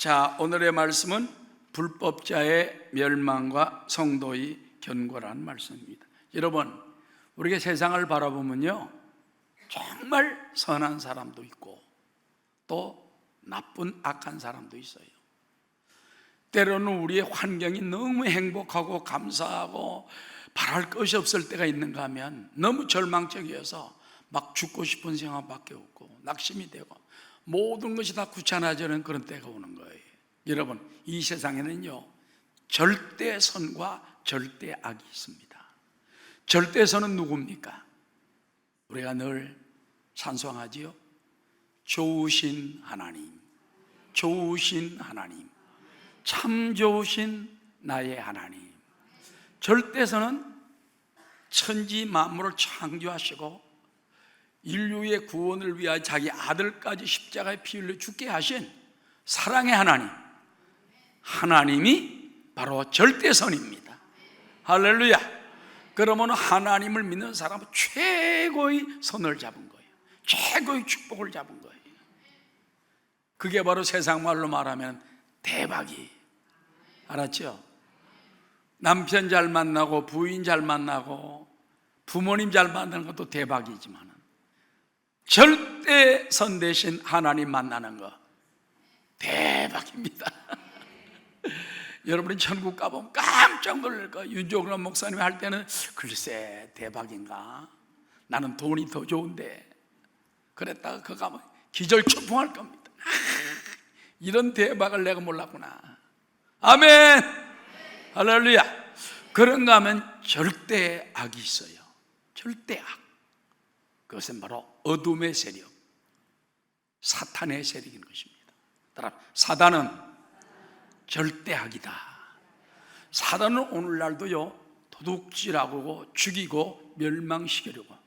자, 오늘의 말씀은 불법자의 멸망과 성도의 견고라는 말씀입니다. 여러분, 우리가 세상을 바라보면요, 정말 선한 사람도 있고 또 나쁜 악한 사람도 있어요. 때로는 우리의 환경이 너무 행복하고 감사하고 바랄 것이 없을 때가 있는가 하면 너무 절망적이어서 막 죽고 싶은 생각밖에 없고 낙심이 되고 모든 것이 다 귀찮아지는 그런 때가 오는 거예요. 여러분, 이 세상에는요, 절대 선과 절대 악이 있습니다. 절대 선은 누굽니까? 우리가 늘 찬송하지요. 좋으신 하나님, 좋으신 하나님, 참 좋으신 나의 하나님. 절대선은 천지 만물을 창조하시고 인류의 구원을 위하여 자기 아들까지 십자가에 피 흘려 죽게 하신 사랑의 하나님, 하나님이 바로 절대선입니다. 할렐루야. 그러면 하나님을 믿는 사람은 최고의 선을 잡은 거예요. 최고의 축복을 잡은 거예요. 그게 바로 세상 말로 말하면 대박이. 알았죠? 남편 잘 만나고 부인 잘 만나고 부모님 잘 만나는 것도 대박이지만 절대 선 대신 하나님 만나는 거 대박입니다. 여러분이 천국 가보면 깜짝 놀랄 거예요. 윤종란 목사님이 할 때는 글쎄 대박인가? 나는 돈이 더 좋은데 그랬다가 그 가면 기절초풍할 겁니다. 이런 대박을 내가 몰랐구나. 아멘. 할렐루야. 그런가 하면 절대 악이 있어요. 절대 악. 그것은 바로 어둠의 세력, 사탄의 세력인 것입니다. 따라 사단은 절대 악이다. 사단은 오늘날도요, 도둑질하고 죽이고 멸망시키려고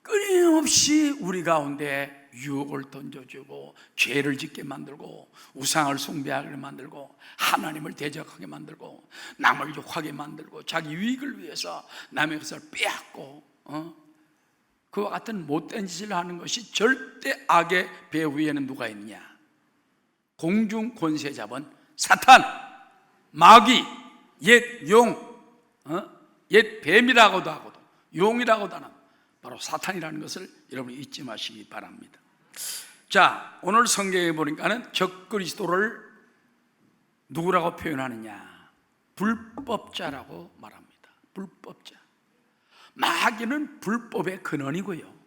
끊임없이 우리 가운데 유혹을 던져주고 죄를 짓게 만들고 우상을 숭배하게 만들고 하나님을 대적하게 만들고 남을 욕하게 만들고 자기 유익을 위해서 남의 것을 빼앗고 그와 같은 못된 짓을 하는 것이 절대 악의 배 위에는 누가 있냐? 공중 권세 잡은 사탄, 마귀, 옛 용, 옛 뱀이라고도 하고도 용이라고도 하는 바로 사탄이라는 것을 여러분이 잊지 마시기 바랍니다. 자, 오늘 성경에 보니까는 적그리스도를 누구라고 표현하느냐? 불법자라고 말합니다. 불법자. 마귀는 불법의 근원이고요.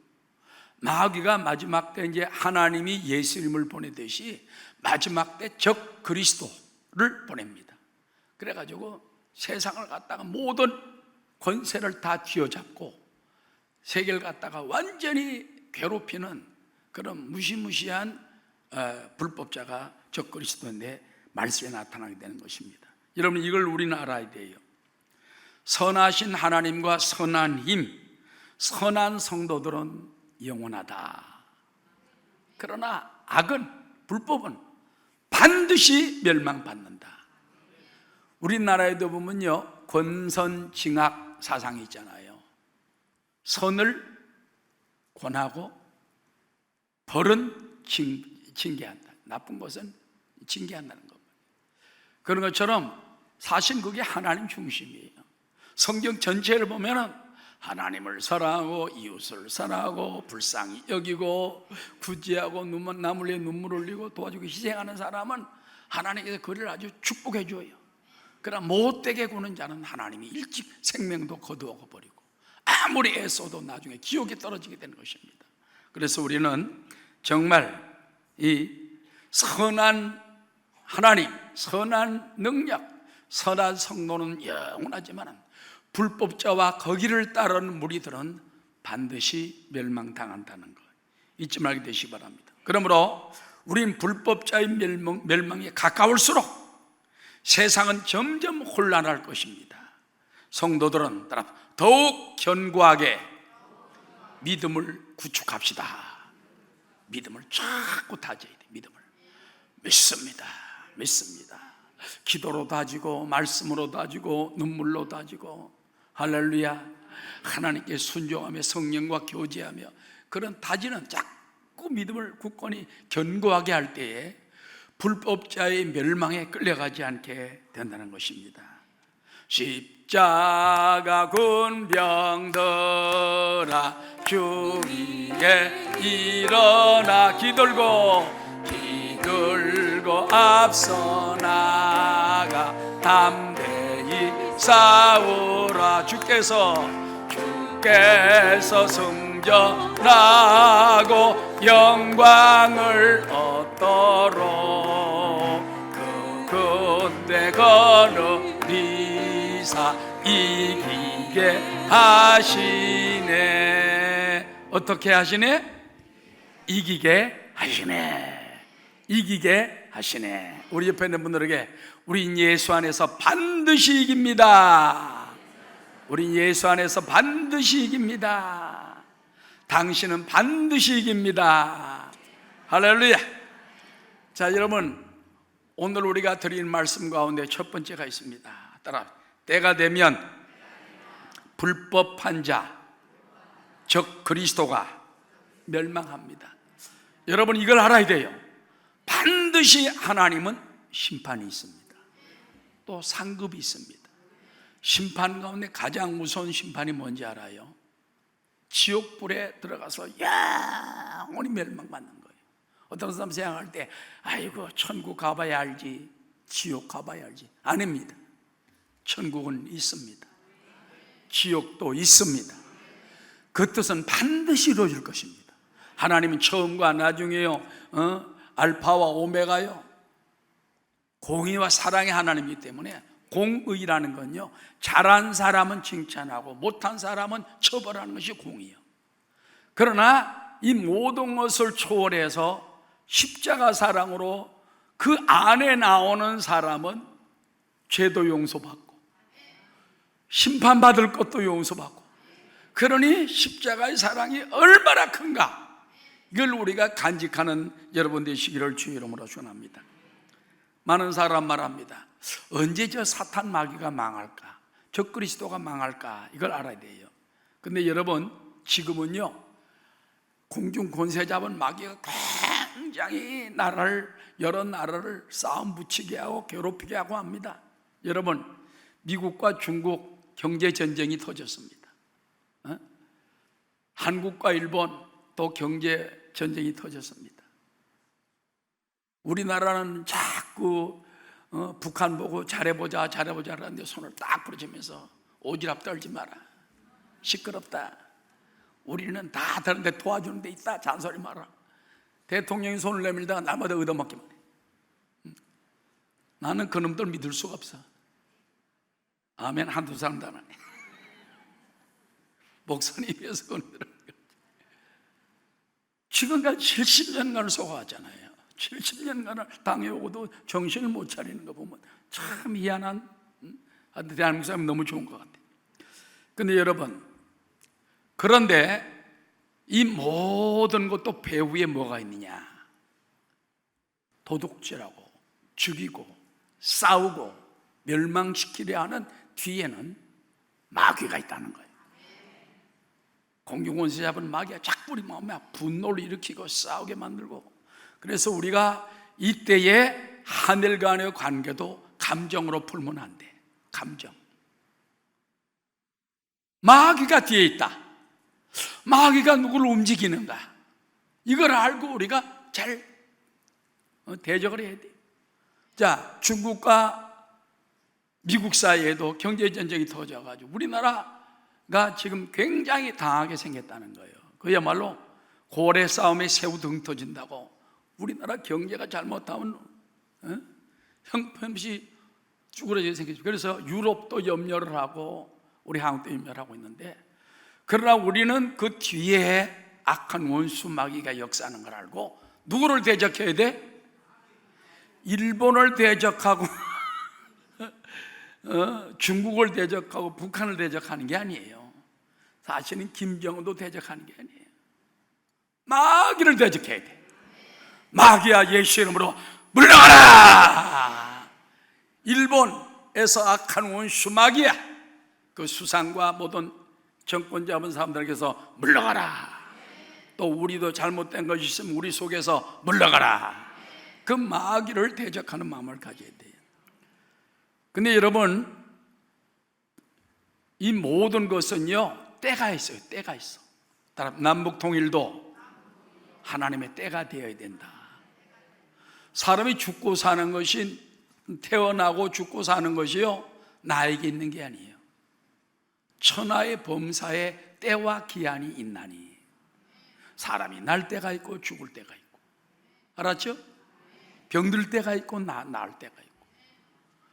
마귀가 마지막 때 이제 하나님이 예수님을 보내듯이 마지막 때 적그리스도를 보냅니다. 그래가지고 세상을 갖다가 모든 권세를 다 쥐어잡고 세계를 갖다가 완전히 괴롭히는 그런 무시무시한 불법자가 적그리스도인데 말씀에 나타나게 되는 것입니다. 여러분, 이걸 우리는 알아야 돼요. 선하신 하나님과 선한 힘, 선한 성도들은 영원하다. 그러나 악은, 불법은 반드시 멸망받는다. 우리나라에도 보면요, 권선징악 사상이 있잖아요. 선을 권하고 벌은 징계한다. 나쁜 것은 징계한다는 겁니다. 그런 것처럼 사실 그게 하나님 중심이에요. 성경 전체를 보면은 하나님을 사랑하고 이웃을 사랑하고 불쌍히 여기고 구제하고 남을 위해 눈물 흘리고 도와주고 희생하는 사람은 하나님께서 그를 아주 축복해 줘요. 그러나 못되게 구는 자는 하나님이 일찍 생명도 거두어 버리고 아무리 애써도 나중에 지옥에 떨어지게 되는 것입니다. 그래서 우리는 정말 이 선한 하나님, 선한 능력, 선한 성도는 영원하지만 불법자와 거기를 따르는 무리들은 반드시 멸망당한다는 것 잊지 말게 되시기 바랍니다. 그러므로 우린 불법자의 멸망에 가까울수록 세상은 점점 혼란할 것입니다. 성도들은 더욱 견고하게 믿음을 구축합시다. 믿음을 자꾸 다져야 돼. 믿음을 믿습니다. 기도로 다지고 말씀으로 다지고 눈물로 다지고 할렐루야. 하나님께 순종하며 성령과 교제하며 그런 다지는 자꾸 믿음을 굳건히 견고하게 할 때에 불법자의 멸망에 끌려가지 않게 된다는 것입니다. 십자가 군병들아 주 위에 일어나 기들고 앞서 나가 담대히 싸우라. 주께서 승전하고 영광을 얻도록 그 군대 거느리사 이기게 하시네. 어떻게 하시네? 이기게 하시네. 이기게 하시네. 우리 옆에 있는 분들에게 우린 예수 안에서 반드시 이깁니다. 우린 예수 안에서 반드시 이깁니다. 당신은 반드시 이깁니다. 할렐루야. 자, 여러분, 오늘 우리가 드린 말씀 가운데 첫 번째가 있습니다. 따라, 때가 되면 불법한 자, 즉 그리스도가 멸망합니다. 여러분, 이걸 알아야 돼요. 반드시 하나님은 심판이 있습니다. 또 상급이 있습니다. 심판 가운데 가장 무서운 심판이 뭔지 알아요? 지옥불에 들어가서 영원히 멸망받는 거예요. 어떤 사람 생각할 때 아이고 천국 가봐야 알지, 지옥 가봐야 알지. 아닙니다. 천국은 있습니다. 지옥도 있습니다. 그 뜻은 반드시 이루어질 것입니다. 하나님은 처음과 나중에요, 알파와 오메가요, 공의와 사랑의 하나님이기 때문에 공의라는 건요, 잘한 사람은 칭찬하고 못한 사람은 처벌하는 것이 공의요. 그러나 이 모든 것을 초월해서 십자가 사랑으로 그 안에 나오는 사람은 죄도 용서받고 심판받을 것도 용서받고, 그러니 십자가의 사랑이 얼마나 큰가, 이걸 우리가 간직하는 여러분 되시기를 주의 이름으로 축원합니다. 많은 사람 말합니다. 언제 저 사탄 마귀가 망할까, 저 그리스도가 망할까, 이걸 알아야 돼요. 근데 여러분, 지금은요 공중 권세 잡은 마귀가 굉장히 여러 나라를 싸움 붙이게 하고 괴롭히게 하고 합니다. 여러분, 미국과 중국 경제 전쟁이 터졌습니다. 한국과 일본 또 경제 전쟁이 터졌습니다. 우리나라는 자꾸 북한 보고 잘해보자 하는데 손을 딱 부러지면서 오지랖 떨지 마라, 시끄럽다, 우리는 다 다른데 도와주는 데 있다, 잔소리 마라. 대통령이 손을 내밀다가 날마다 얻어먹기만 해. 나는 그놈들 믿을 수가 없어. 아멘. 한두 사람도 안 하네. 목사님께서 그놈들 지금까지 70년간을 속아왔잖아요. 70년간을 당해오고도 정신을 못 차리는 거 보면 참 희한한, 대한민국 사람이 너무 좋은 것 같아요. 근데 여러분, 그런데 이 모든 것도 배후에 뭐가 있느냐? 도둑질하고 죽이고 싸우고 멸망시키려 하는 뒤에는 마귀가 있다는 거예요. 공중권세 잡은 마귀가 자꾸 우리 마음에 분노를 일으키고 싸우게 만들고, 그래서 우리가 이때의 하늘 간의 관계도 감정으로 풀면 안 돼. 감정. 마귀가 뒤에 있다. 마귀가 누구를 움직이는가, 이걸 알고 우리가 잘 대적을 해야 돼. 자, 중국과 미국 사이에도 경제전쟁이 터져가지고 우리나라가 지금 굉장히 당하게 생겼다는 거예요. 그야말로 고래 싸움에 새우 등 터진다고 우리나라 경제가 잘못하면 형편없이 쭈그러지게 생겼죠. 그래서 유럽도 염려를 하고 우리 한국도 염려를 하고 있는데, 그러나 우리는 그 뒤에 악한 원수 마귀가 역사하는 걸 알고 누구를 대적해야 돼? 일본을 대적하고 중국을 대적하고 북한을 대적하는 게 아니에요. 사실은 김정은도 대적하는 게 아니에요. 마귀를 대적해야 돼. 마귀야, 예수 이름으로 물러가라. 일본에서 악한 원수 마귀야, 그 수상과 모든 정권 잡은 사람들에게서 물러가라. 또 우리도 잘못된 것이 있으면 우리 속에서 물러가라. 그 마귀를 대적하는 마음을 가져야 돼요. 근데 여러분, 이 모든 것은요 때가 있어요. 때가 있어. 남북 통일도 하나님의 때가 되어야 된다. 사람이 죽고 사는 것이, 태어나고 죽고 사는 것이요 나에게 있는 게 아니에요. 천하의 범사에 때와 기한이 있나니, 사람이 날 때가 있고 죽을 때가 있고, 알았죠? 병들 때가 있고 나을 때가 있고,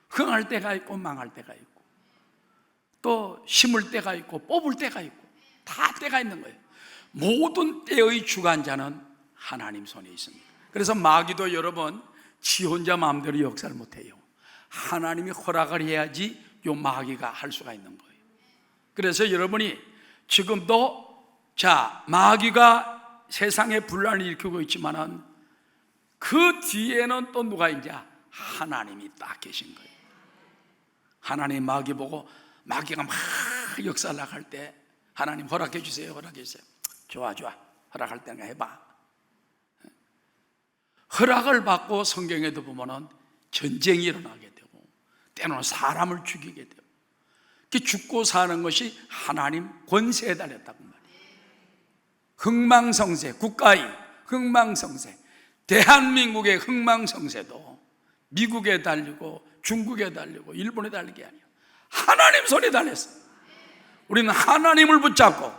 흥할 때가 있고 망할 때가 있고, 또 심을 때가 있고 뽑을 때가 있고, 다 때가 있는 거예요. 모든 때의 주관자는 하나님 손에 있습니다. 그래서 마귀도 여러분 지 혼자 마음대로 역사를 못해요. 하나님이 허락을 해야지 요 마귀가 할 수가 있는 거예요. 그래서 여러분이 지금도 마귀가 세상에 분란을 일으키고 있지만은 그 뒤에는 또 누가 이제 하나님이 딱 계신 거예요. 하나님 마귀 보고, 마귀가 막 역사 나갈 때 하나님 허락해 주세요, 허락해 주세요. 좋아 허락할 때가 해봐. 허락을 받고 성경에도 보면은 전쟁이 일어나게 되고 때로는 사람을 죽이게 되고, 죽고 사는 것이 하나님 권세에 달렸다고 말이에요. 흥망성쇠, 국가의 흥망성쇠, 대한민국의 흥망성쇠도 미국에 달리고 중국에 달리고 일본에 달리게 아니에요. 하나님 손에 달렸어요. 우리는 하나님을 붙잡고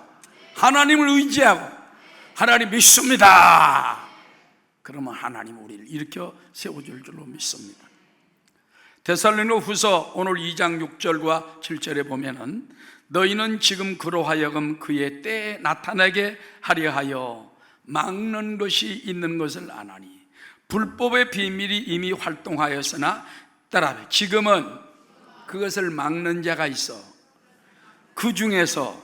하나님을 의지하고 하나님 믿습니다. 그러면 하나님 우리를 일으켜 세워줄 줄로 믿습니다. 데살로니가 후서 오늘 2장 6절과 7절에 보면은 너희는 지금 그로 하여금 그의 때에 나타나게 하려 하여 막는 것이 있는 것을 아나니, 불법의 비밀이 이미 활동하였으나 따라 지금은 그것을 막는 자가 있어 그 중에서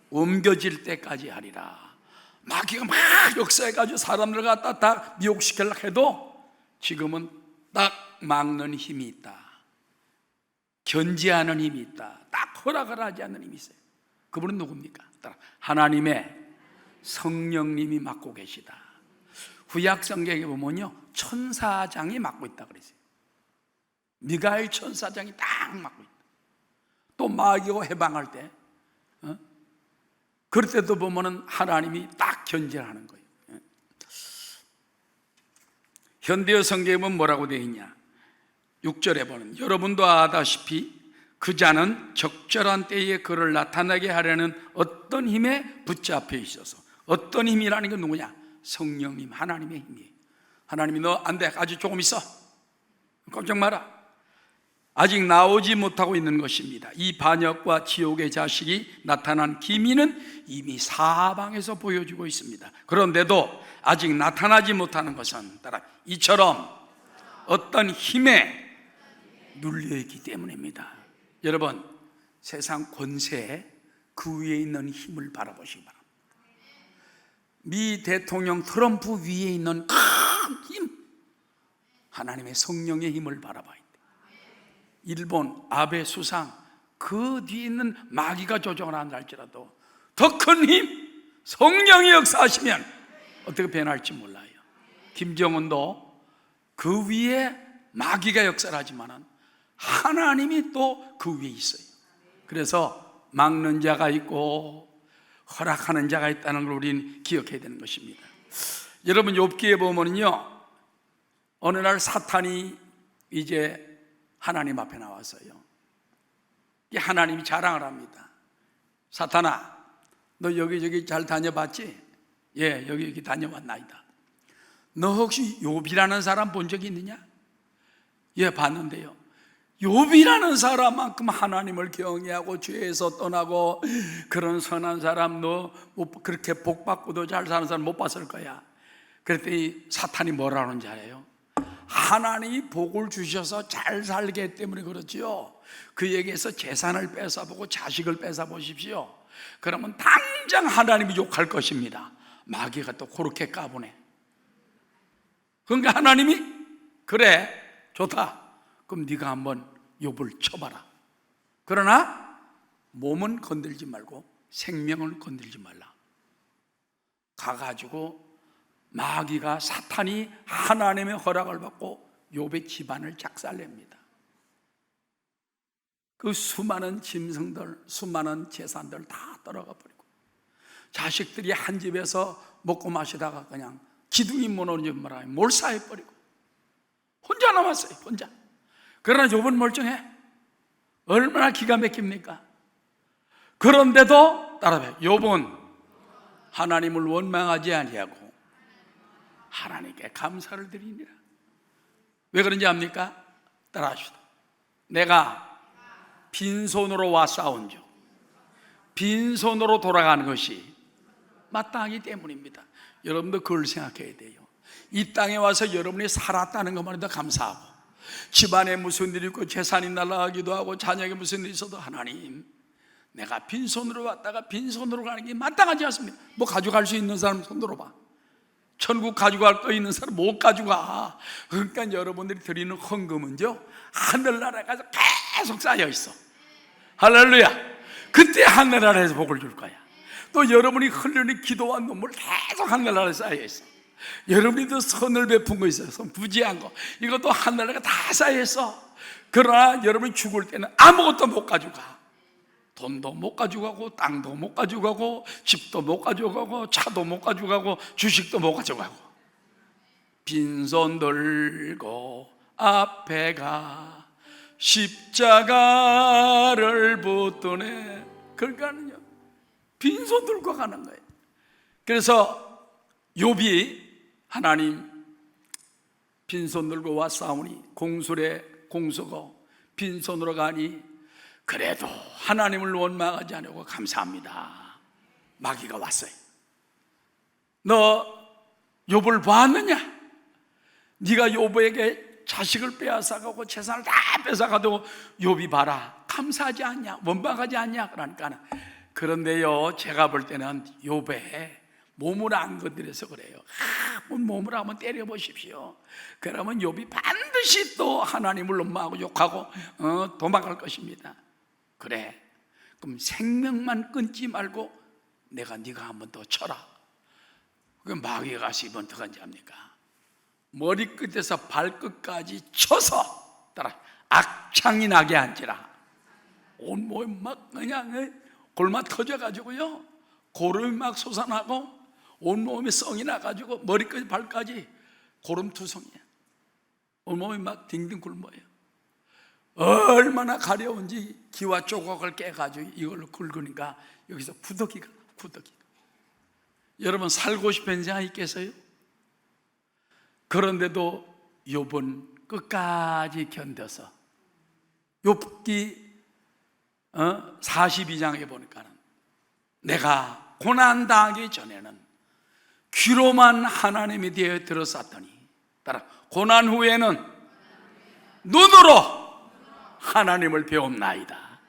옮겨질 때까지 하리라. 마귀가 막 역사해가지고 사람들 갖다 다 미혹시키려고 해도 지금은 딱 막는 힘이 있다. 견제하는 힘이 있다. 딱 허락을 하지 않는 힘이 있어요. 그분은 누굽니까? 하나님의 성령님이 맡고 계시다. 구약 성경에 보면요 천사장이 맡고 있다 그랬어요. 미가엘 천사장이 딱 맡고 있다. 또 마귀가 해방할 때 그럴 때도 보면은 하나님이 딱 견제를 하는 거예요. 현대어 성경에 보면 뭐라고 되어 있냐? 6절에 보면 여러분도 아다시피 그 자는 적절한 때에 그를 나타나게 하려는 어떤 힘에 붙잡혀 있어서, 어떤 힘이라는 건 누구냐? 성령님, 하나님의 힘이에요. 하나님이 너 안 돼, 아직 조금 있어, 걱정 마라, 아직 나오지 못하고 있는 것입니다. 이 반역과 지옥의 자식이 나타난 기미는 이미 사방에서 보여주고 있습니다. 그런데도 아직 나타나지 못하는 것은 따라 이처럼 어떤 힘에 눌려있기 때문입니다. 여러분, 세상 권세에 그 위에 있는 힘을 바라보시기 바랍니다. 미 대통령 트럼프 위에 있는 큰 힘, 하나님의 성령의 힘을 바라봐야 돼요. 일본 아베 수상, 그 뒤에 있는 마귀가 조종을 한다 할지라도 더 큰 힘, 성령이 역사하시면 어떻게 변할지 몰라요. 김정은도 그 위에 마귀가 역사를 하지만 하나님이 또 그 위에 있어요. 그래서 막는 자가 있고 허락하는 자가 있다는 걸 우리는 기억해야 되는 것입니다. 여러분 욥기에 보면요 어느 날 사탄이 이제 하나님 앞에 나왔어요. 하나님이 자랑을 합니다. 사탄아, 너 여기저기 잘 다녀봤지? 예, 여기 다녀왔나이다. 너 혹시 욥이라는 사람 본 적이 있느냐? 예, 봤는데요. 욥이라는 사람만큼 하나님을 경외하고 죄에서 떠나고 그런 선한 사람, 너 그렇게 복 받고도 잘 사는 사람 못 봤을 거야. 그랬더니 사탄이 뭐라는 줄 알아요? 하나님이 복을 주셔서 잘 살게 했기 때문에 그렇지요. 그에게서 재산을 뺏어보고 자식을 뺏어보십시오. 그러면 당장 하나님이 욕할 것입니다. 마귀가 또 그렇게 까보네. 그러니까 하나님이 그래 좋다, 그럼 네가 한번 욥을 쳐봐라. 그러나 몸은 건들지 말고 생명을 건들지 말라. 가가지고 마귀가, 사탄이 하나님의 허락을 받고 욥의 집안을 작살냅니다. 그 수많은 짐승들, 수많은 재산들 다 떨어가 버리고, 자식들이 한 집에서 먹고 마시다가 그냥 기둥이 무너져 말아요. 몰사해 버리고 혼자 남았어요. 혼자. 그러나 욥은 멀쩡해. 얼마나 기가 막힙니까? 그런데도 따라봐요. 욥은 하나님을 원망하지 아니하고 하나님께 감사를 드리니라. 왜 그런지 압니까? 따라합시다. 내가 빈손으로 와 싸운즉 빈손으로 돌아가는 것이 마땅하기 때문입니다. 여러분도 그걸 생각해야 돼요. 이 땅에 와서 여러분이 살았다는 것만 해도 감사하고, 집안에 무슨 일이 있고 재산이 날아가기도 하고 자녀에게 무슨 일이 있어도 하나님, 내가 빈손으로 왔다가 빈손으로 가는 게 마땅하지 않습니다. 뭐 가져갈 수 있는 사람 손 들어봐. 천국 가져갈 거 있는 사람 못 가져가. 그러니까 여러분들이 드리는 헌금은요, 하늘나라에 가서 계속 쌓여 있어. 할렐루야. 그때 하늘나라에서 복을 줄 거야. 또 여러분이 흘리는 기도와 눈물 계속 하늘나라에 쌓여 있어. 여러분이 더 선을 베푼 거 있어요. 선 부지한 거, 이것도 하늘나라가 다 쌓여 있어. 그러나 여러분이 죽을 때는 아무것도 못 가져가. 돈도 못 가져가고, 땅도 못 가져가고, 집도 못 가져가고, 차도 못 가져가고, 주식도 못 가져가고, 빈손 들고 앞에 가 십자가를 붙드네. 그러니까는요, 빈손 들고 가는 거예요. 그래서 욥이 하나님, 빈손 들고 와 싸우니 공술에 공수고 빈손으로 가니 그래도 하나님을 원망하지 않고 감사합니다. 마귀가 왔어요. 너 욥을 보았느냐? 네가 욥에게 자식을 빼앗아가고 재산을 다 뺏어가도 욥이 봐라, 감사하지 않냐, 원망하지 않냐? 그러니까, 그런데요, 제가 볼 때는 욥의 몸을 안 건드려서 그래요. 몸을 한번 때려보십시오. 그러면 욥이 반드시 또 하나님을 원망하고 욕하고 도망갈 것입니다. 그래, 그럼 생명만 끊지 말고 내가 네가 한번 더 쳐라. 그 마귀가 가서 이번 어떡한지 압니까? 머리끝에서 발끝까지 쳐서 따라 악창이 나게 한지라. 온몸이 막 그냥 골마 터져가지고요, 고름이 막 솟아나고 온몸에 성이 나가지고 머리끝 발까지 고름투성이야. 온몸이 막 딩딩 굶어요. 얼마나 가려운지 기와 조각을 깨가지고 이걸로 긁으니까 여기서 구더기가. 여러분, 살고 싶은 생각 있겠어요? 그런데도 욥은 끝까지 견뎌서, 욥기 42장에 보니까는 내가 고난당하기 전에는 귀로만 하나님에 대해 들었었더니, 따라 고난 후에는 눈으로 하나님을 배움나이다.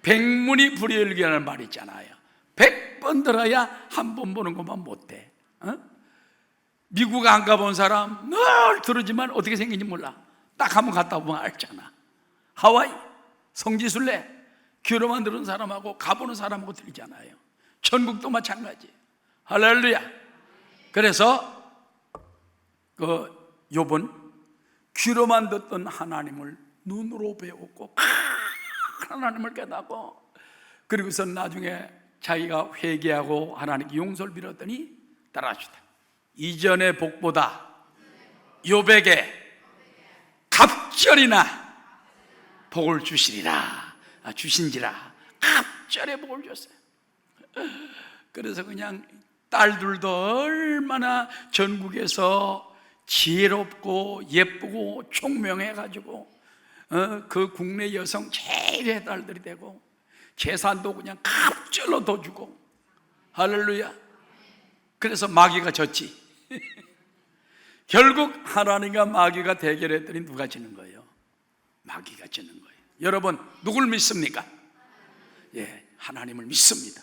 백문이 불여일견이라는 말이 있잖아요. 100번 들어야 한 번 보는 것만 못돼. 미국 안 가본 사람 늘 들으지만 어떻게 생긴지 몰라. 딱 한 번 갔다 보면 알잖아. 하와이, 성지순례, 귀로만 들은 사람하고 가보는 사람하고 틀리잖아요. 천국도 마찬가지. 할렐루야. 그래서 그 욥은 귀로만 듣던 하나님을 눈으로 배웠고 하나님을 깨닫고, 그리고서 나중에 자기가 회개하고 하나님께 용서를 빌었더니 따라합시다. 이전의 복보다 욥에게 갑절이나 복을 주시리라. 주신지라. 갑절의 복을 줬어요. 그래서 그냥 딸들도 얼마나 전국에서 지혜롭고 예쁘고 총명해가지고 그 국내 여성 제일의 딸들이 되고, 재산도 그냥 갑절로 더 주고. 할렐루야. 그래서 마귀가 졌지. 결국 하나님과 마귀가 대결했더니 누가 지는 거예요? 마귀가 지는 거예요. 여러분, 누굴 믿습니까? 예, 하나님을 믿습니다.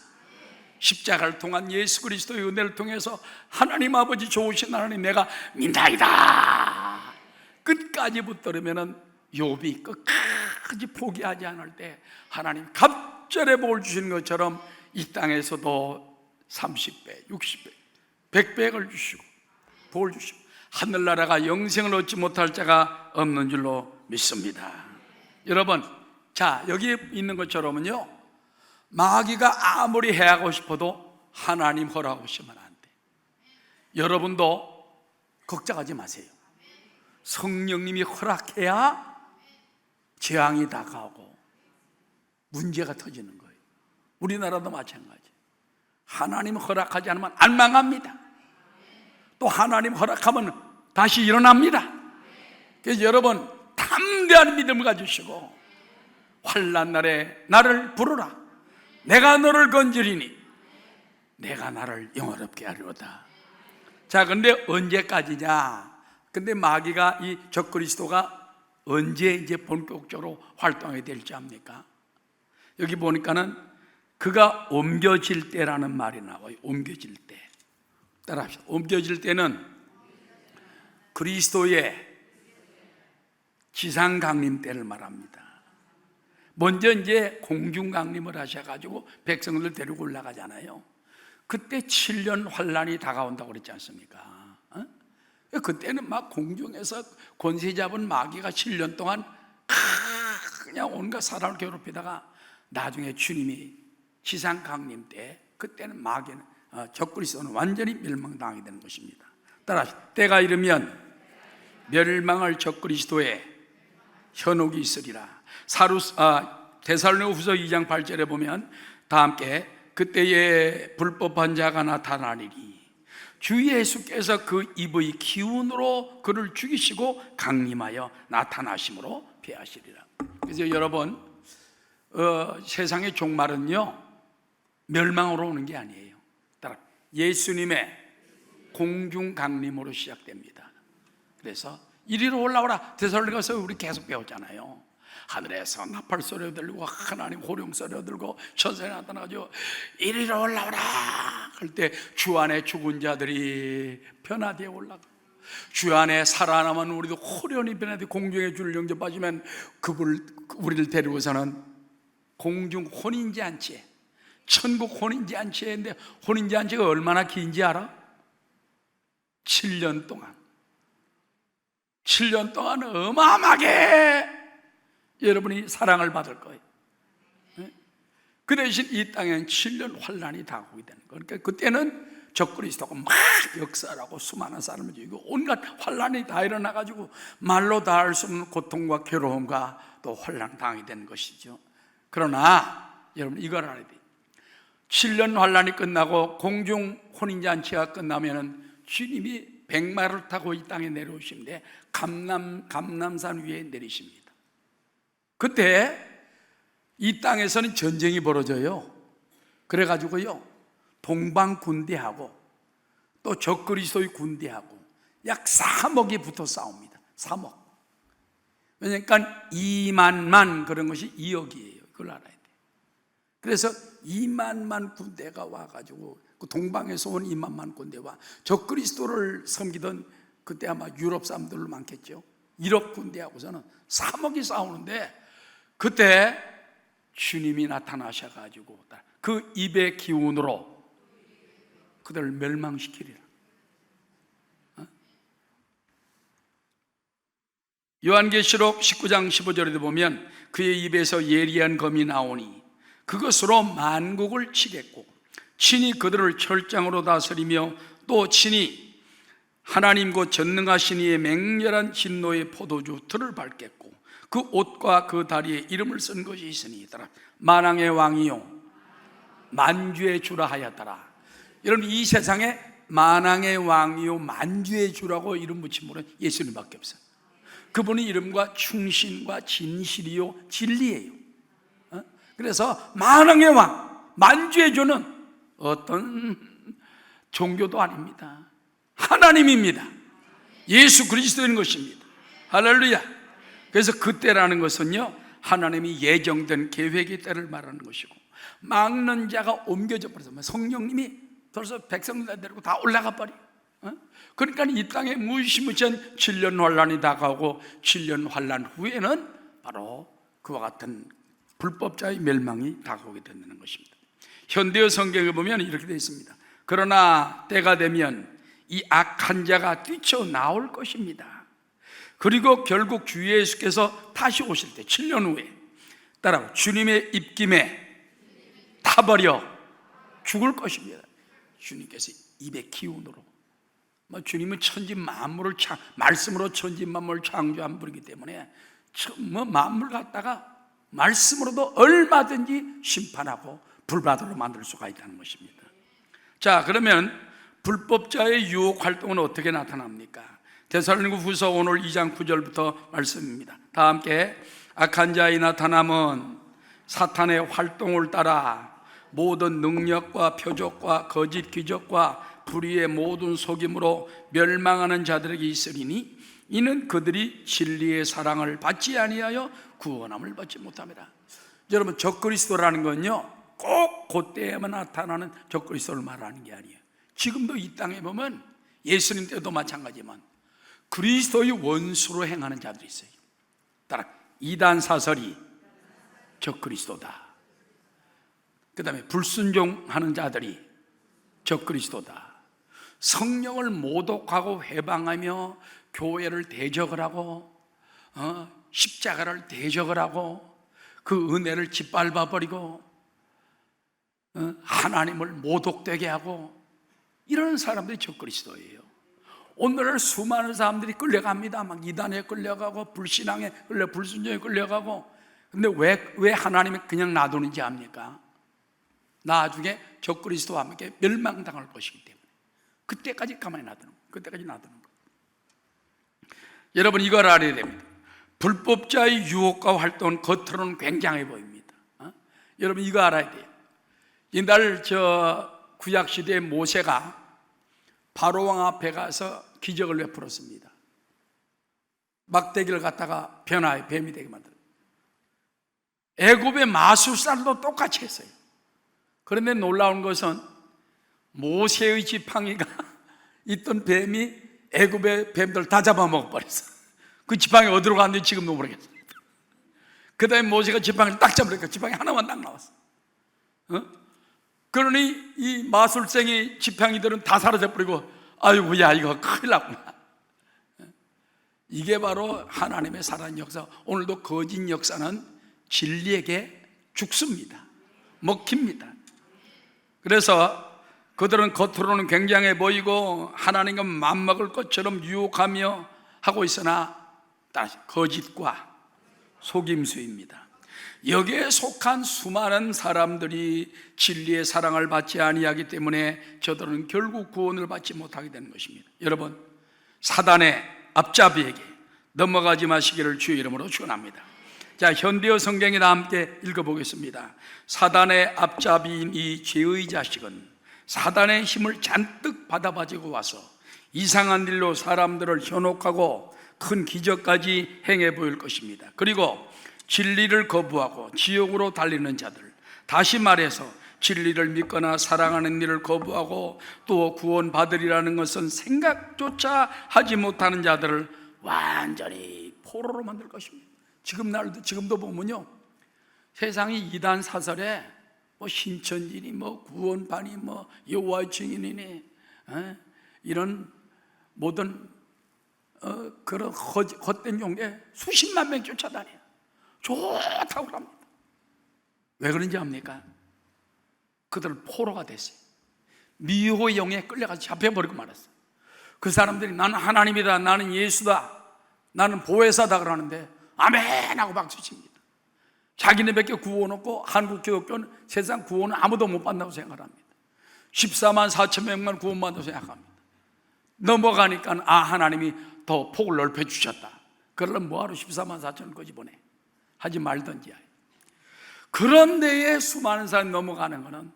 십자가를 통한 예수 그리스도의 은혜를 통해서 하나님 아버지 좋으신 하나님 내가 믿나이다. 끝까지 붙들으면은 욥이 끝까지 포기하지 않을 때 하나님 갑절의 복을 주시는 것처럼 이 땅에서도 30배, 60배, 100배를 주시고 복을 주시고 하늘나라가 영생을 얻지 못할 자가 없는 줄로 믿습니다. 여러분, 자, 여기 있는 것처럼은요, 마귀가 아무리 해하고 싶어도 하나님 허락하시면 안 돼. 여러분도 걱정하지 마세요. 성령님이 허락해야 재앙이 다가오고 문제가 터지는 거예요. 우리나라도 마찬가지. 하나님 허락하지 않으면 안 망합니다. 또 하나님 허락하면 다시 일어납니다. 그래서 여러분, 담대한 믿음을 가지시고 환난 날에 나를 부르라. 내가 너를 건지리니 내가 나를 영화롭게 하리로다. 자, 근데 언제까지냐? 근데 마귀가, 이 적그리스도가 언제 이제 본격적으로 활동하게 될지 압니까? 여기 보니까는 그가 옮겨질 때라는 말이 나와요. 옮겨질 때. 따라합시다. 옮겨질 때는 그리스도의 지상 강림 때를 말합니다. 먼저 이제 공중 강림을 하셔가지고 백성들 데리고 올라가잖아요. 그때 7년 환란이 다가온다고 그랬지 않습니까? 그때는 막 공중에서 권세 잡은 마귀가 7년 동안 그냥 온갖 사람을 괴롭히다가 나중에 주님이 지상 강림 때, 그때는 마귀는, 적그리스도는 완전히 멸망당하게 되는 것입니다. 따라 때가 이르면 멸망할 적그리스도의 현혹이 있으리라. 데살로니가후서 2장 8절에 보면 다 함께 그때에 불법한 자가 나타나리니 주 예수께서 그 입의 기운으로 그를 죽이시고 강림하여 나타나심으로 피하시리라. 그래서 여러분, 세상의 종말은요 멸망으로 오는 게 아니에요. 따라 예수님의 공중 강림으로 시작됩니다. 그래서 이리로 올라오라. 데살로니가서 우리 계속 배웠잖아요. 하늘에서 나팔 소리가 들리고 하나님 호령 소리가 들고 천사가 나타나가지고 이리로 올라오라 할 때 주 안에 죽은 자들이 변화되어 올라가, 주 안에 살아남은 우리도 호련히 변화되어 공중에 줄 영접하시면 우리를 데리고서는 공중 혼인잔치에, 천국 혼인잔치인데 혼인잔치가 얼마나 긴지 알아? 7년 동안 7년 동안 어마어마하게 여러분이 사랑을 받을 거예요. 그 대신 이 땅에는 7년 환란이 다가오게 되는 거예요. 그러니까 그때는 적그리스도가 막 역사하고 수많은 사람을 죽이고 온갖 환란이 다 일어나가지고 말로 다 할 수 없는 고통과 괴로움과 또 환란 당하게 되는 것이죠. 그러나 여러분 이걸 알아야 돼요. 7년 환란이 끝나고 공중 혼인잔치가 끝나면은 주님이 백마를 타고 이 땅에 내려오시는데 감람산 위에 내리십니다. 그때 이 땅에서는 전쟁이 벌어져요. 그래가지고요 동방 군대하고 또 적그리스도의 군대하고 약 3억이 붙어 싸웁니다. 3억. 왜냐니까 2만만 그런 것이 2억이에요. 그걸 알아야 돼요. 그래서 2만만 군대가 와가지고 그 동방에서 온 2만만 군대와 적그리스도를 섬기던 그때 아마 유럽 사람들로 많겠죠. 1억 군대하고서는 3억이 싸우는데 그때 주님이 나타나셔가지고 그 입의 기운으로 그들을 멸망시키리라. 요한계시록 19장 15절에도 보면 그의 입에서 예리한 검이 나오니 그것으로 만국을 치겠고 친히 그들을 철장으로 다스리며 또 친히 하나님 곧 전능하신 이의 맹렬한 진노의 포도주 틀을 밟겠고 그 옷과 그 다리에 이름을 쓴 것이 있으니 만왕의 왕이요 만주의 주라 하였더라. 여러분 이 세상에 만왕의 왕이요 만주의 주라고 이름 붙인 분은 예수님밖에 없어요. 그분의 이름과 충신과 진실이요 진리예요. 그래서 만왕의 왕 만주의 주는 어떤 종교도 아닙니다. 하나님입니다. 예수 그리스도인 것입니다. 할렐루야. 그래서 그때라는 것은요 하나님이 예정된 계획의 때를 말하는 것이고 막는 자가 옮겨져 버려서 성령님이 벌써 백성들 데리고 다 올라가 버려요. 그러니까 이 땅에 무시무시한 7년 환란이 다가오고 7년 환란 후에는 바로 그와 같은 불법자의 멸망이 다가오게 된다는 것입니다. 현대어 성경에 보면 이렇게 되어 있습니다. 그러나 때가 되면 이 악한 자가 뛰쳐나올 것입니다. 그리고 결국 주 예수께서 다시 오실 때 7년 후에 따라 주님의 입김에 타버려 죽을 것입니다. 주님께서 입의 기운으로, 주님은 천지 만물을 말씀으로 천지 만물을 창조한 분이기 때문에 만물 갖다가 말씀으로도 얼마든지 심판하고 불바다로 만들 수가 있다는 것입니다. 자, 그러면 불법자의 유혹 활동은 어떻게 나타납니까? 데살로니가후서 오늘 2장 9절부터 말씀입니다. 다 함께. 악한 자의 나타남은 사탄의 활동을 따라 모든 능력과 표적과 거짓 기적과 불의의 모든 속임으로 멸망하는 자들에게 있으리니 이는 그들이 진리의 사랑을 받지 아니하여 구원함을 받지 못합니다. 여러분, 적그리스도라는 건요 꼭 그때에만 나타나는 적그리스도를 말하는 게 아니에요. 지금도 이 땅에 보면 예수님 때도 마찬가지지만 그리스도의 원수로 행하는 자들이 있어요. 따라 이단 사설이 적그리스도다. 그 다음에 불순종하는 자들이 적그리스도다. 성령을 모독하고 회방하며 교회를 대적을 하고 십자가를 대적을 하고 그 은혜를 짓밟아 버리고 하나님을 모독되게 하고 이런 사람들이 적그리스도예요. 오늘날 수많은 사람들이 끌려갑니다. 막 이단에 끌려가고 불신앙에 불순종에 끌려가고. 근데 왜 하나님이 그냥 놔두는지 압니까? 나중에 적그리스도와 함께 멸망당할 것이기 때문에 그때까지 가만히 놔두는 거예요. 그때까지 놔두는 거예요. 여러분, 이걸 알아야 됩니다. 불법자의 유혹과 활동은 겉으로는 굉장해 보입니다. 여러분, 이거 알아야 돼요. 이날 구약시대의 모세가 바로왕 앞에 가서 기적을 베풀었습니다. 막대기를 갖다가 변화해 뱀이 되게 만들어요. 애굽의 마술사도 똑같이 했어요. 그런데 놀라운 것은 모세의 지팡이가 있던 뱀이 애굽의 뱀들 다 잡아먹어 버렸어. 그 지팡이 어디로 갔는지 지금도 모르겠어요. 그 다음에 모세가 지팡이를 딱 잡으니까 지팡이 하나만 딱 나왔어. 그러니 이 마술생의 지팡이들은 다 사라져버리고, 아이고야, 이거 큰일 났구나. 이게 바로 하나님의 살아있는 역사. 오늘도 거짓 역사는 진리에게 죽습니다. 먹힙니다. 그래서 그들은 겉으로는 굉장해 보이고 하나님과 맞먹을 것처럼 유혹하며 하고 있으나 거짓과 속임수입니다. 여기에 속한 수많은 사람들이 진리의 사랑을 받지 아니하기 때문에 저들은 결국 구원을 받지 못하게 되는 것입니다. 여러분, 사단의 앞잡이에게 넘어가지 마시기를 주의 이름으로 축원합니다. 자, 현대어 성경에 다 함께 읽어보겠습니다. 사단의 앞잡이인 이 죄의 자식은 사단의 힘을 잔뜩 받아가지고 와서 이상한 일로 사람들을 현혹하고 큰 기적까지 행해 보일 것입니다. 그리고 진리를 거부하고 지옥으로 달리는 자들, 다시 말해서 진리를 믿거나 사랑하는 일을 거부하고 또 구원받으리라는 것은 생각조차 하지 못하는 자들을 완전히 포로로 만들 것입니다. 지금도 보면요, 세상이 이단 사설에 신천지니 구원반이 여호와의 증인이니 이런 모든 그런 헛된 용에 수십만 명 쫓아다녀요. 좋다고 합니다. 왜 그런지 압니까? 그들은 포로가 됐어요. 미호의 영에 끌려가서 잡혀버리고 말았어요. 그 사람들이 나는 하나님이다, 나는 예수다, 나는 보혜사다 그러는데 아멘 하고 박수칩니다. 자기네밖에 구원 없고 한국 기독교는 세상 구원은 아무도 못 받는다고 생각합니다. 14만 4천 명만 구원받는다고 생각합니다. 넘어가니까 하나님이 더 폭을 넓혀주셨다. 그러려면 뭐하러 14만 4천을 거집어내? 하지 말던지. 그런 데에 수많은 사람이 넘어가는 것은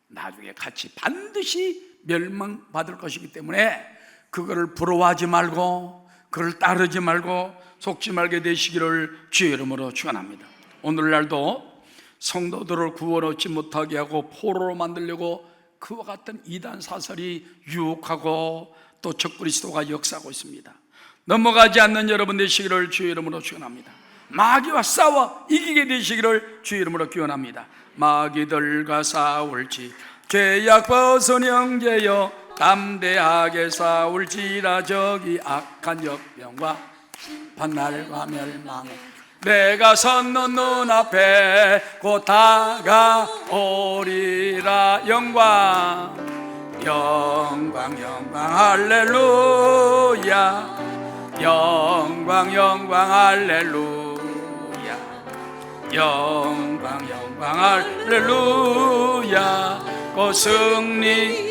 나중에 같이 반드시 멸망받을 것이기 때문에 그거를 부러워하지 말고 그걸 따르지 말고 속지 말게 되시기를 주의 이름으로 축원합니다. 오늘날도 성도들을 구원 얻지 못하게 하고 포로로 만들려고 그와 같은 이단 사설이 유혹하고 또 적그리스도가 역사하고 있습니다. 넘어가지 않는 여러분 되시기를 주의 이름으로 축원합니다. 마귀와 싸워 이기게 되시기를 주의 이름으로 기원합니다. 마귀들과 싸울지 죄악 벗은 형제여 담대하게 싸울지라. 저기 악한 역병과 반날과 멸망에 내가 섰는 눈앞에 곧 다가오리라. 영광 영광 영광 할렐루야. 영광 영광 할렐루야. 영광 영광 할렐루야. 곧 승리하리라.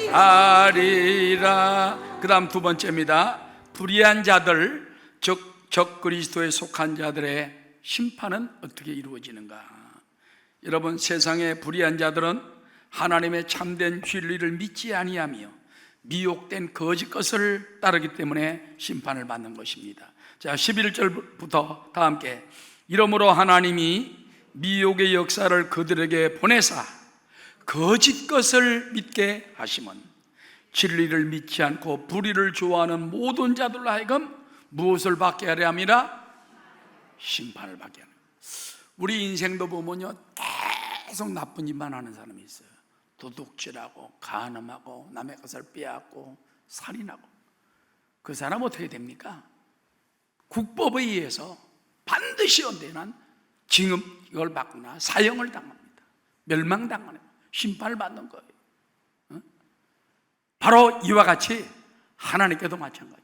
그 다음 두 번째입니다. 불의한 자들, 즉 적그리스도에 속한 자들의 심판은 어떻게 이루어지는가? 여러분, 세상의 불의한 자들은 하나님의 참된 진리를 믿지 아니하며 미혹된 거짓 것을 따르기 때문에 심판을 받는 것입니다. 자, 11절부터 다 함께. 이러므로 하나님이 미혹의 역사를 그들에게 보내사 거짓 것을 믿게 하시면 진리를 믿지 않고 불의를 좋아하는 모든 자들로 하여금 무엇을 받게 하려 함이라? 심판을 받게 하는. 우리 인생도 보면요, 계속 나쁜 짓만 하는 사람이 있어요. 도둑질하고 간음하고 남의 것을 빼앗고 살인하고. 그 사람 어떻게 됩니까? 국법에 의해서 반드시 언제나 징역을 받거나 사형을 당합니다. 멸망당하는, 심판을 받는 거예요. 바로 이와 같이 하나님께도 마찬가지.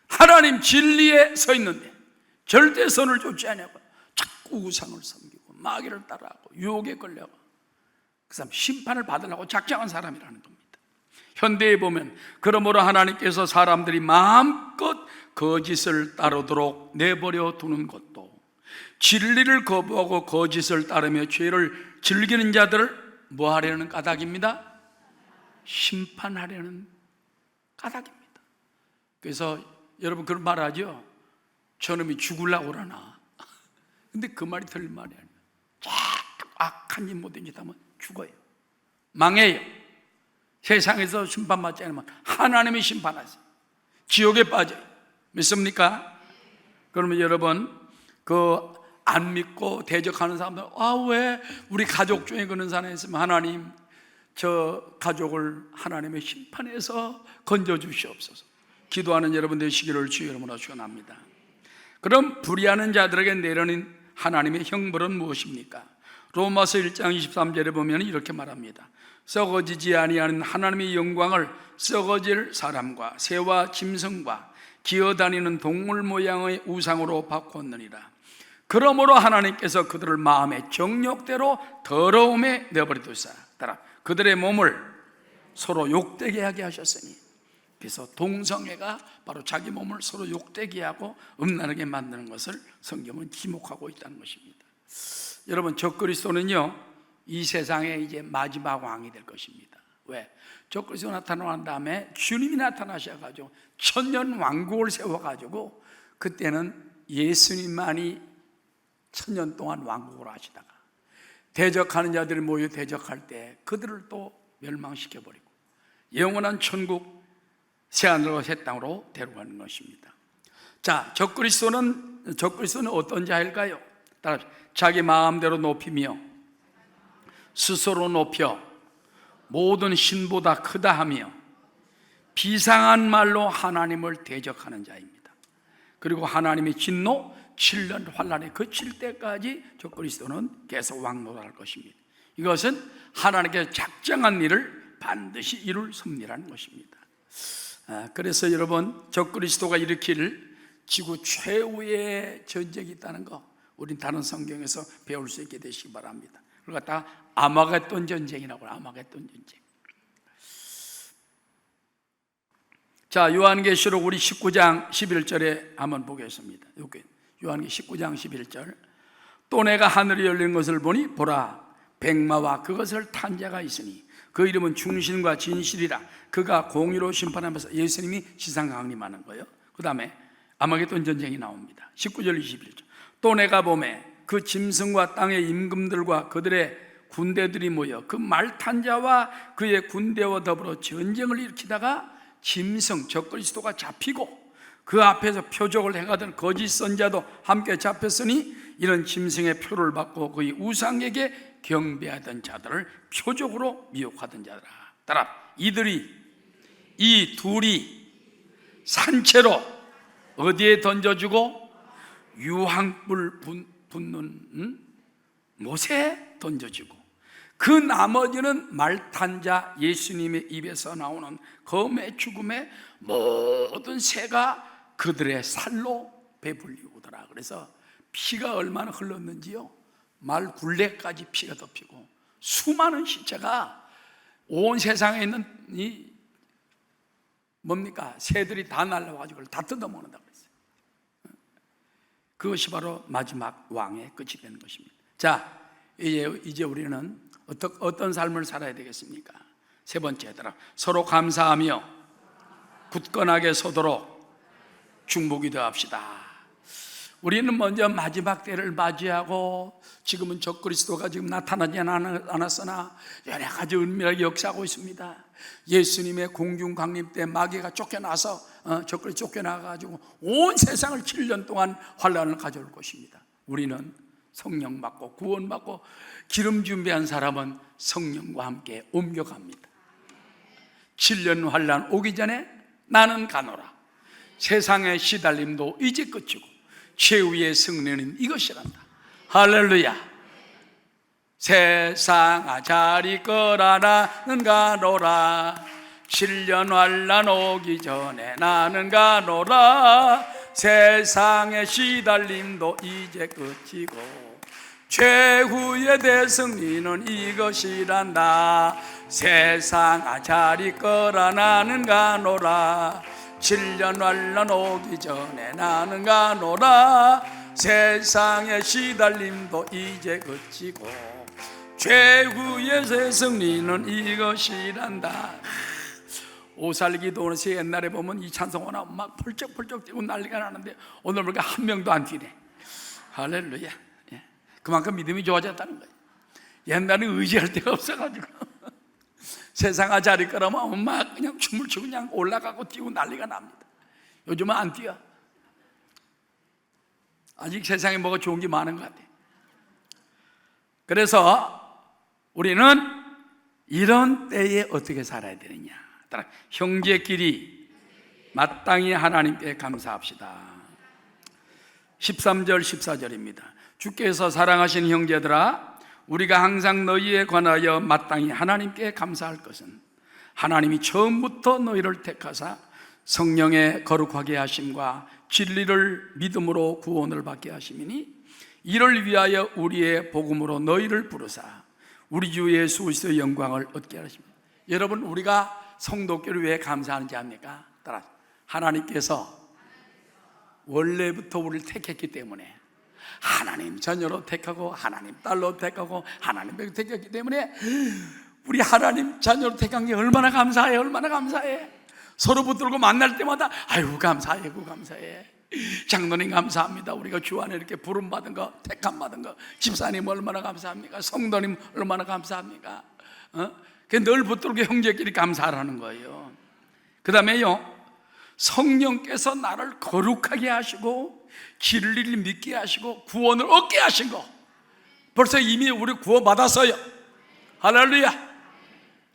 하나님 진리에 서 있는데 절대 선을 쫓지 않냐고 자꾸 우상을 섬기고 마귀를 따라하고 유혹에 걸려고 그 사람 심판을 받으려고 작정한 사람이라는 겁니다. 현대에 보면 그러므로 하나님께서 사람들이 마음껏 거짓을 따르도록 내버려 두는 것도 진리를 거부하고 거짓을 따르며 죄를 즐기는 자들을 뭐 하려는 까닭입니다? 심판하려는 까닭입니다. 그래서 여러분 그런 말 하죠. 저놈이 죽으려고 그러나. 근데 그 말이 틀린 말이 아니에요. 자꾸 악한 짓 못된 짓 하면 죽어요. 망해요. 세상에서 심판받지 않으면 하나님이 심판하세요. 지옥에 빠져요. 믿습니까? 그러면 여러분 그 안 믿고 대적하는 사람들, 왜 우리 가족 중에 그런 사람이 있으면 하나님 저 가족을 하나님의 심판에서 건져주시옵소서 기도하는 여러분 되시기를 주의 이름으로 축원합니다. 그럼 불의하는 자들에게 내려는 하나님의 형벌은 무엇입니까? 로마서 1장 23절에 보면 이렇게 말합니다. 썩어지지 아니하는 하나님의 영광을 썩어질 사람과 새와 짐승과 기어다니는 동물 모양의 우상으로 바꿨느니라. 그러므로 하나님께서 그들을 마음의 정욕대로 더러움에 내버려두사 그들의 몸을 서로 욕되게 하게 하셨으니, 그래서 동성애가 바로 자기 몸을 서로 욕되게 하고 음란하게 만드는 것을 성경은 지목하고 있다는 것입니다. 여러분, 적그리스도는요 이 세상에 이제 마지막 왕이 될 것입니다. 왜? 적그리스도 나타난 다음에 주님이 나타나셔가지고 천년 왕국을 세워가지고 그때는 예수님만이 천년 동안 왕국을 하시다가 대적하는 자들이 모여 대적할 때 그들을 또 멸망시켜버리고 영원한 천국 새하늘과 새 땅으로 데려가는 것입니다. 자, 적그리스도는 어떤 자일까요? 따라 자기 마음대로 높이며 스스로 높여 모든 신보다 크다 하며 비상한 말로 하나님을 대적하는 자입니다. 그리고 하나님의 진노 7년 환란에 그칠 때까지 적그리스도는 계속 왕노할 것입니다. 이것은 하나님께서 작정한 일을 반드시 이룰 섭리라는 것입니다. 그래서 여러분, 적그리스도가 일으킬 지구 최후의 전쟁이 있다는 거 우린 다른 성경에서 배울 수 있게 되시기 바랍니다. 그걸 갖다가 아마겟돈 전쟁이라고 해요. 아마겟돈 전쟁. 자, 요한계시록 우리 19장 11절에 한번 보겠습니다. 요한계시록 19장 11절. 또 내가 하늘이 열린 것을 보니 보라 백마와 그것을 탄 자가 있으니 그 이름은 충신과 진실이라. 그가 공의로 심판하면서 예수님이 지상 강림하는 거예요. 그 다음에 아마겟돈 전쟁이 나옵니다. 19절 21절. 또 내가 보매 그 짐승과 땅의 임금들과 그들의 군대들이 모여 그 말 탄 자와 그의 군대와 더불어 전쟁을 일으키다가 짐승 적그리스도가 잡히고 그 앞에서 표적을 행하던 거짓 선자도 함께 잡혔으니 이런 짐승의 표를 받고 그의 우상에게 경배하던 자들을 표적으로 미혹하던 자들아. 따라 이들이 이 둘이 산채로 어디에 던져주고 유황불 붙는 못에 던져주고 그 나머지는 말탄 자 예수님의 입에서 나오는 검의 죽음의 모든 새가 그들의 살로 배불리우더라. 그래서 피가 얼마나 흘렀는지요, 말 굴레까지 피가 덮이고 수많은 시체가 온 세상에 있는 이 뭡니까? 새들이 다 날라와가지고 다 뜯어먹는다고 그랬어요. 그것이 바로 마지막 왕의 끝이 되는 것입니다. 자, 이제 우리는 어떤 삶을 살아야 되겠습니까? 세 번째더라, 서로 감사하며 굳건하게 서도록 중보기도 합시다. 우리는 먼저 마지막 때를 맞이하고 지금은 적그리스도가 지금 나타나지 않았으나 여러 가지 은밀하게 역사하고 있습니다. 예수님의 공중 강림 때 마귀가 쫓겨나서 적그리스도 쫓겨나가지고 온 세상을 7년 동안 환란을 가져올 것입니다. 우리는 성령 받고 구원 받고 기름 준비한 사람은 성령과 함께 옮겨갑니다. 7년 환란 오기 전에 나는 가노라. 세상의 시달림도 이제 끝이고 최후의 승리는 이것이란다. 할렐루야. 세상아 자리 거라 나는 가노라. 7년 환란 오기 전에 나는 가노라. 세상의 시달림도 이제 끝이고 최후의 대승리는 이것이란다. 세상아 자리 거라 나는 가노라. 7년 환란 오기 전에 나는 가노라. 세상의 시달림도 이제 그치고 최후의 대승리는 이것이란다. 오살기도 옛날에 보면 이 찬송가 막 펄쩍펄쩍 뛰고 난리가 나는데 오늘 보니까 한 명도 안 뛰네. 할렐루야. 그만큼 믿음이 좋아졌다는 거예요. 옛날에 의지할 데가 없어가지고 세상아 자리 거라면 막 그냥 춤을 추고 그냥 올라가고 뛰고 난리가 납니다. 요즘은 안 뛰어. 아직 세상에 뭐가 좋은 게 많은 것 같아요. 그래서 우리는 이런 때에 어떻게 살아야 되느냐. 따라 형제끼리 마땅히 하나님께 감사합시다. 13절 14절입니다. 주께서 사랑하신 형제들아, 우리가 항상 너희에 관하여 마땅히 하나님께 감사할 것은 하나님이 처음부터 너희를 택하사 성령의 거룩하게 하심과 진리를 믿음으로 구원을 받게 하심이니 이를 위하여 우리의 복음으로 너희를 부르사 우리 주 예수 그리스도의 영광을 얻게 하십니다. 여러분, 우리가 성도교를 왜 감사하는지 압니까? 따라 하나님께서 원래부터 우리를 택했기 때문에 하나님 자녀로 택하고 하나님 딸로 택하고 하나님 백성으로 택했기 때문에 우리 하나님 자녀로 택한 게 얼마나 감사해. 얼마나 감사해. 서로 붙들고 만날 때마다 아이고 감사해, 아이고 감사해. 장로님 감사합니다. 우리가 주 안에 이렇게 부름받은 거, 택함 받은 거, 집사님 얼마나 감사합니까? 성도님 얼마나 감사합니까? 늘 붙들고 형제끼리 감사하라는 거예요. 그 다음에요, 성령께서 나를 거룩하게 하시고 진리를 믿게 하시고 구원을 얻게 하신 거, 벌써 이미 우리 구원받았어요. 할렐루야.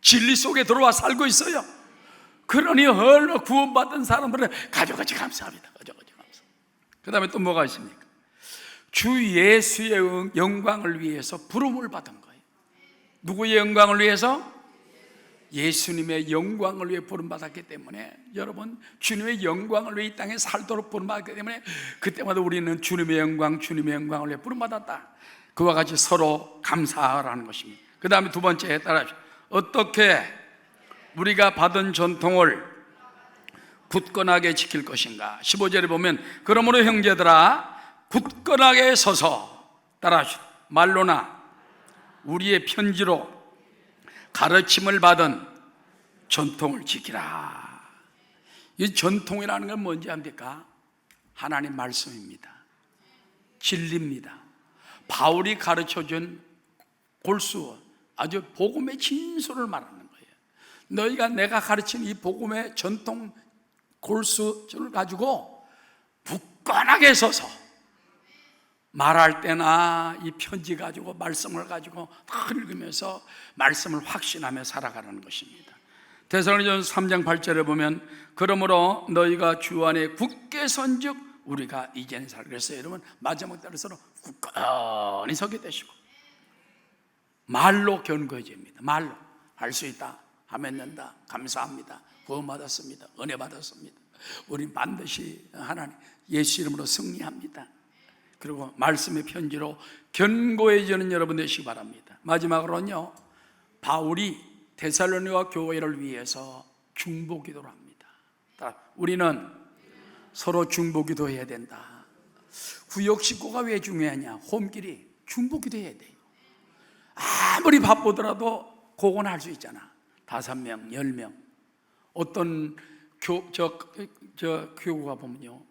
진리 속에 들어와 살고 있어요. 그러니 얼마 구원받은 사람들은 가족같이 감사합니다. 가족같이 감사. 그 다음에 또 뭐가 있습니까? 주 예수의 영광을 위해서 부름을 받은 거예요. 누구의 영광을 위해서? 예수님의 영광을 위해 부름받았기 때문에, 여러분 주님의 영광을 위해 이 땅에 살도록 부름받았기 때문에 그때마다 우리는 주님의 영광, 주님의 영광을 위해 부름받았다. 그와 같이 서로 감사하라는 것입니다. 그 다음에 두 번째에 따라 어떻게 우리가 받은 전통을 굳건하게 지킬 것인가. 15절에 보면 그러므로 형제들아 굳건하게 서서, 따라하시오, 말로나 우리의 편지로 가르침을 받은 전통을 지키라. 이 전통이라는 건 뭔지 압니까? 하나님 말씀입니다. 진리입니다. 바울이 가르쳐준 골수, 아주 복음의 진수를 말하는 거예요. 너희가 내가 가르친 이 복음의 전통 골수를 가지고 굳건하게 서서 말할 때나 이 편지 가지고 말씀을 가지고 읽으면서 말씀을 확신하며 살아가라는 것입니다. 데살로니가전서 3장 8절에 보면 그러므로 너희가 주 안에 굳게 선즉 우리가 이제는 살. 그랬어요. 여러분 마지막 때로서는 굳건히 서게 되시고 말로 견고해집니다. 말로 할 수 있다 하면 된다, 감사합니다, 구원 받았습니다, 은혜 받았습니다, 우린 반드시 하나님 예수 이름으로 승리합니다. 그리고 말씀의 편지로 견고해지는 여러분 되시기 바랍니다. 마지막으로는요, 바울이 데살로니가 교회를 위해서 중보 기도를 합니다. 우리는 서로 중보 기도해야 된다. 구역 식구가 왜 중요하냐? 홈길이 중보 기도해야 돼요. 아무리 바쁘더라도 그건 할 수 있잖아. 5명, 10명. 어떤 교구가 보면요,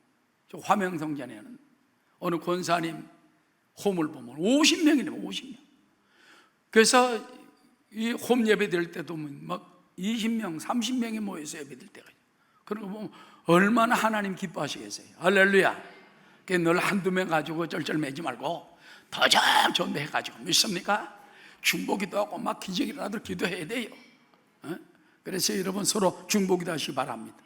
저 화명성전에는 어느 권사님 홈을 보면 50명이네요. 50명. 그래서 이 홈 예배 드릴 때도 막 20명, 30명이 모여서 예배 드릴 때가 있어요. 그런 거 보면 얼마나 하나님 기뻐하시겠어요. 할렐루야. 늘 한두 명 가지고 쩔쩔매지 말고 더 전도해가지고, 믿습니까? 중보기도 하고 막 기적이라도 기도해야 돼요. 그래서 여러분 서로 중보기도 하시기 바랍니다.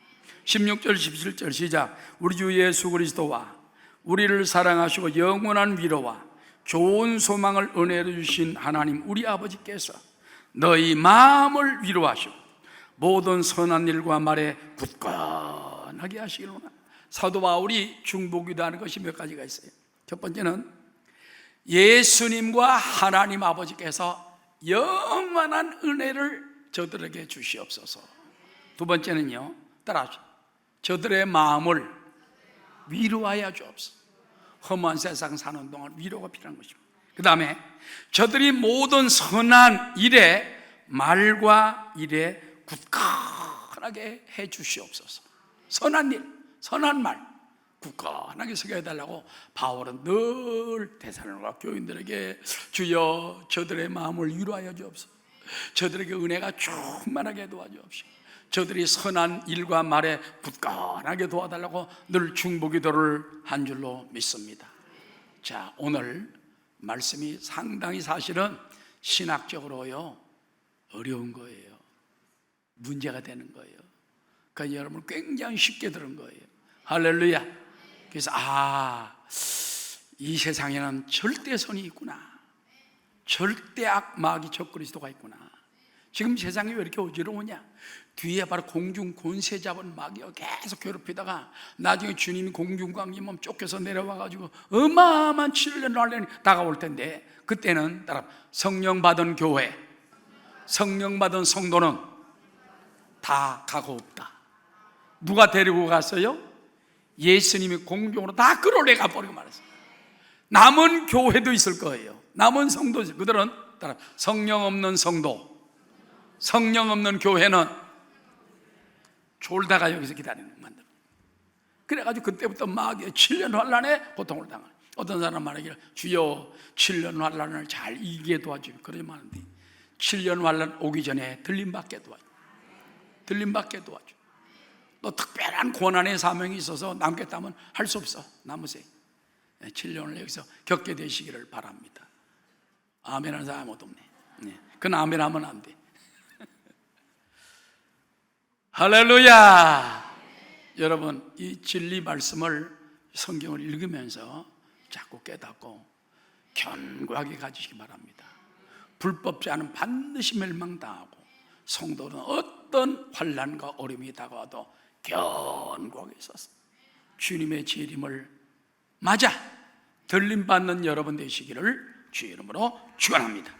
16절 17절 시작. 우리 주 예수 그리스도와 우리를 사랑하시고 영원한 위로와 좋은 소망을 은혜로 주신 하나님 우리 아버지께서 너희 마음을 위로하시고 모든 선한 일과 말에 굳건하게 하시기로나. 사도 바울이 중보기도 하는 것이 몇 가지가 있어요. 첫 번째는 예수님과 하나님 아버지께서 영원한 은혜를 저들에게 주시옵소서. 두 번째는요, 따라하시죠. 저들의 마음을 위로하여 주옵소서. 험한 세상 사는 동안 위로가 필요한 것입니다. 그 다음에 저들이 모든 선한 일에 말과 일에 굳건하게 해 주시옵소서. 선한 일, 선한 말 굳건하게 서게 해달라고 바울은 늘 데살로니가 교인들에게 주여 저들의 마음을 위로하여 주옵소서. 저들에게 은혜가 충만하게 도와주옵시고 저들이 선한 일과 말에 굳건하게 도와달라고 늘 중보기도를 한 줄로 믿습니다. 자, 오늘 말씀이 상당히 사실은 신학적으로요 어려운 거예요. 문제가 되는 거예요. 그러니까 여러분 굉장히 쉽게 들은 거예요. 할렐루야. 그래서 이 세상에는 절대선이 있구나, 절대 악마귀 적그리스도가 있구나. 지금 세상이 왜 이렇게 어지러우냐? 뒤에 바로 공중 권세 잡은 마귀가 계속 괴롭히다가 나중에 주님이 공중광림하면 쫓겨서 내려와가지고 어마어마한 7년 날이 다가올 텐데, 그때는 따라 성령 받은 교회, 성령 받은 성도는 다 가고 없다. 누가 데리고 갔어요? 예수님이 공중으로 다 끌어내가 버리고 말았어요. 남은 교회도 있을 거예요. 남은 성도, 그들은 따라 성령 없는 성도, 성령 없는 교회는 졸다가 여기서 기다리는 만들. 그래가지고 그때부터 마귀의 7년 환란에 고통을 당하는. 어떤 사람 말하기를 주여 7년 환란을 잘 이기게 도와주고 그러지 마는데 7년 환란 오기 전에 들림받게 도와줘. 들림받게 도와줘. 또 특별한 고난의 사명이 있어서 남겠다면 할 수 없어. 남으세요. 7년을 여기서 겪게 되시기를 바랍니다. 아멘 하는 사람 아무도 없네. 그건 아멘 하면 안 돼. 할렐루야. 여러분 이 진리 말씀을, 성경을 읽으면서 자꾸 깨닫고 견고하게 가지시기 바랍니다. 불법자는 반드시 멸망당하고 성도는 어떤 환난과 어려움이 다가와도 견고하게 있어서 주님의 재림을 맞아 들림받는 여러분 되시기를 주의 이름으로 축원합니다.